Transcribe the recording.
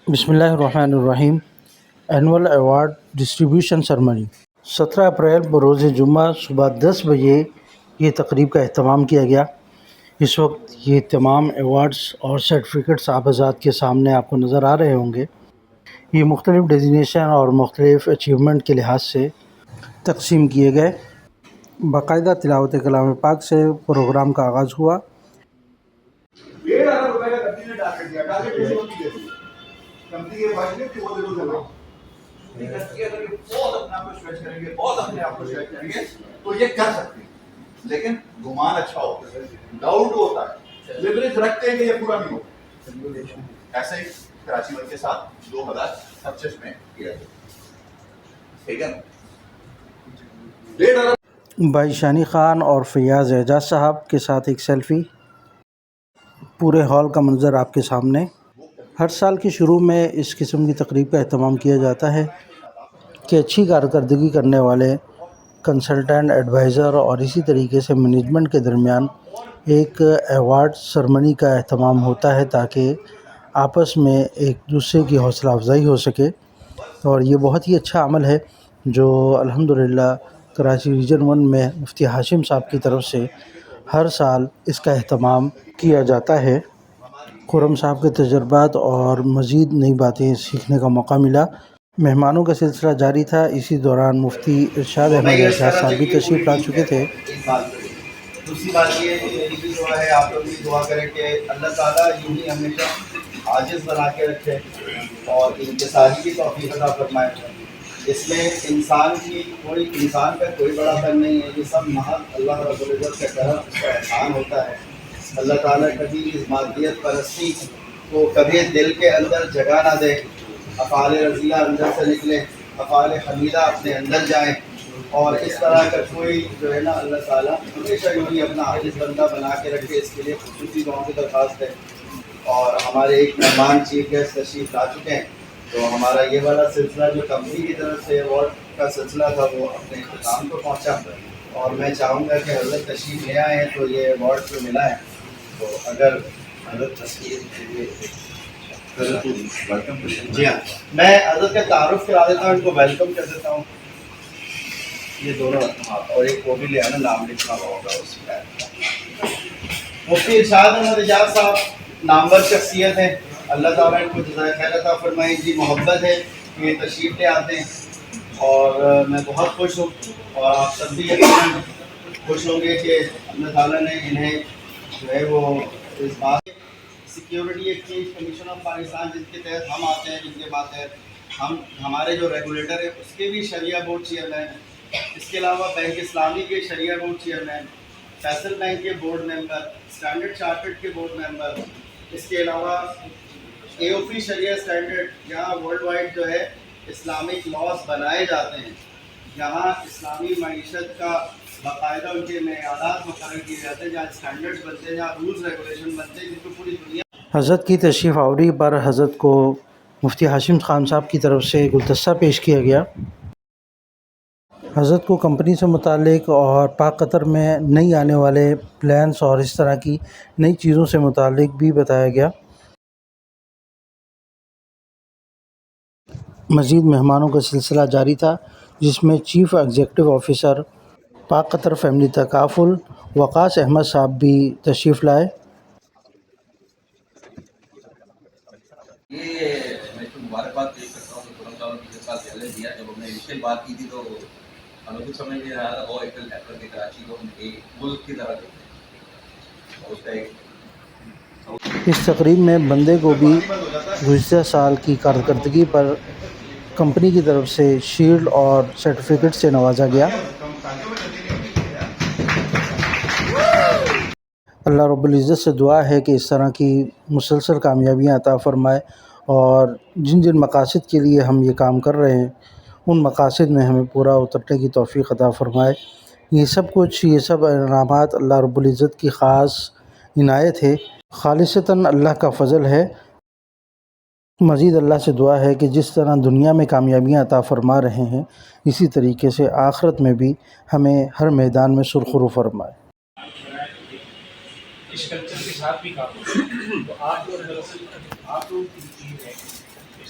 بسم اللہ الرحمن الرحیم۔ Annual award distribution ceremony 17 April بروز جمعہ صبح 10 بجے یہ تقریب کا اہتمام کیا گیا۔ اس وقت یہ تمام ایوارڈز اور سرٹیفکیٹس آپ حضرات کے سامنے آپ کو نظر آ رہے ہوں گے۔ یہ مختلف ڈیزینیشن اور مختلف اچیومنٹ کے لحاظ سے تقسیم کیے گئے۔ باقاعدہ تلاوت کلام پاک سے پروگرام کا آغاز ہوا۔ 1,500 روپے کا کمپنی نے ٹارگیٹ دیا، ٹارگیٹ کسی کو نہیں دے کمپنی کے بجٹ کی وہ ضرور چلاؤ اگر یہ بہت اپنے آپ کو اسٹریچ کریں گے، بہت اپنے آپ کو اسٹریچ کریں گے تو یہ کر سکتے ہیں، لیکن گمان اچھا ہوتا ہے، ڈاؤٹ ہوتا ہے، لیوریج رکھتے ہیں کہ یہ پورا نہیں ہوتا۔ ایسے ہی کراچی کے ساتھ 2025 میں کیا گیا، ٹھیک ہے۔ 1.5 ارب بھائی شانی خان اور فیاض اعجاز صاحب کے ساتھ ایک سیلفی۔ پورے ہال کا منظر آپ کے سامنے۔ ہر سال کے شروع میں اس قسم کی تقریب کا اہتمام کیا جاتا ہے کہ اچھی کارکردگی کرنے والے کنسلٹنٹ، ایڈوائزر اور اسی طریقے سے مینجمنٹ کے درمیان ایک ایوارڈ سرمنی کا اہتمام ہوتا ہے تاکہ آپس میں ایک دوسرے کی حوصلہ افزائی ہو سکے، اور یہ بہت ہی اچھا عمل ہے جو الحمدللہ کراچی ریجن 1 میں مفتی ہاشم صاحب کی طرف سے ہر سال اس کا اہتمام کیا جاتا ہے۔ خرم صاحب کے تجربات اور مزید نئی باتیں سیکھنے کا موقع ملا۔ مہمانوں کا سلسلہ جاری تھا۔ اسی دوران مفتی ارشاد احمد اعجاز صاحب بھی تشریف لا چکے تھے۔ دوسری بات یہ ہے کہ میری بھی دعا ہے، آپ لوگ بھی دعا کریں کہ اللہ تعالیٰ یوں ہی ہمیشہ عاجز بنا کے رکھے اور انکساری کی توفیق عطا فرمائے۔ اس میں انسان کا کوئی بڑا فن نہیں ہے، یہ سب محض اللہ رب العزت کا کرم، اس کا احسان ہوتا ہے۔ اللہ تعالیٰ کبھی اس مادیت پرستی کو کبھی دل کے اندر جگہ نہ دے، افعال رضیہ اندر سے نکلے، افعال حمیدہ اپنے اندر جائیں، اور اس طرح کا کوئی جو ہے نا اللہ تعالیٰ ہمیشہ یوں ہی اپنا عاجز بندہ بنا کے رکھے، اس کے لیے خصوصی دعاؤں کی درخواست ہے۔ اور ہمارے ایک مہمان چیف گیسٹ تشریف لا چکے ہیں، تو ہمارا یہ والا سلسلہ جو کمپنی کی طرف سے ایوارڈ کا سلسلہ تھا وہ اپنے اختتام کو پہنچا، اور میں چاہوں گا کہ حضرت تشریف لے آئے ہیں تو یہ ایوارڈ جو ملا ہے تو اگر حضرت تشریف جی ہاں میں حضرت کا تعارف کرا دیتا ہوں، ان کو ویلکم کر دیتا ہوں۔ یہ دونوں اور ایک وہ بھی لے آنا، نام لکھنا ہوگا اس میں۔ مفتی ارشاد احمد اعجاز صاحب نامور شخصیت ہیں، اللہ تعالیٰ ان کو جزائے خیر عطا فرمائے۔ جی محبت ہے کہ یہ تشریف لے آتے ہیں، اور میں بہت خوش ہوں، اور آپ سب بھی یقیناً خوش ہوں گے کہ اللہ تعالیٰ نے انہیں جو ہے وہ اس بات security exchange commission of Pakistan جس کے تحت ہم آتے ہیں، جن کے تحت ہمارے جو ریگولیٹر ہے اس کے بھی شریعہ بورڈ چیئرمین، اس کے علاوہ بینک اسلامی کے شریعہ بورڈ چیئرمین، فیصل بینک کے بورڈ ممبر، اسٹینڈرڈ چارٹرڈ کے بورڈ ممبر، اس کے علاوہ اے او پی شریعہ اسٹینڈرڈ، جہاں ورلڈ وائڈ جو ہے اسلامک لاز بنائے جاتے ہیں، جہاں اسلامی معیشت کا باقاعدہ ان کے معیارات مقرر کیے جاتے ہیں، جہاں اسٹینڈرڈز بنتے ہیں، جہاں رولز ریگولیشن بنتے ہیں، جن کو پوری دنیا حضرت کی تشریف آوری پر حضرت کو مفتی ہاشم خان صاحب کی طرف سے گلدستہ پیش کیا گیا۔ حضرت کو کمپنی سے متعلق اور پاک قطر میں نئی آنے والے پلانس اور اس طرح کی نئی چیزوں سے متعلق بھی بتایا گیا۔ مزید مہمانوں کا سلسلہ جاری تھا، جس میں چیف ایگزیکٹو آفیسر پاک قطر فیملی تکافل وقاص احمد صاحب بھی تشریف لائے۔ یہ میں تو مبارکباد پیش کرتا ہوں کہ خرم صاحب نے 3 سال پہلے دیا، جب ہم نے انیشیل بات کی تھی تو ہمیں کچھ سمجھ نہیں رہا تھا، وہ ایک ایپل کے کراچی کو ہم ایک ملک کی طرح دیکھتے ہیں، اور اس کا ایک اس تقریب میں بندے کو بھی گزشتہ سال کی کارکردگی پر کمپنی کی طرف سے شیلڈ اور سرٹیفکیٹ سے نوازا گیا۔ اللہ رب العزت سے دعا ہے کہ اس طرح کی مسلسل کامیابیاں عطا فرمائے، اور جن جن مقاصد کے لیے ہم یہ کام کر رہے ہیں ان مقاصد میں ہمیں پورا اترنے کی توفیق عطا فرمائے۔ یہ سب انعامات اللہ رب العزت کی خاص عنایت ہے، خالصتاً اللہ کا فضل ہے۔ مزید اللہ سے دعا ہے کہ جس طرح دنیا میں کامیابیاں عطا فرما رہے ہیں، اسی طریقے سے آخرت میں بھی ہمیں ہر میدان میں سرخرو فرمائے۔ اس کلچر کے ساتھ بھی کام ہوتا ہے، تو آپ جو آپ لوگ کی چیز ہے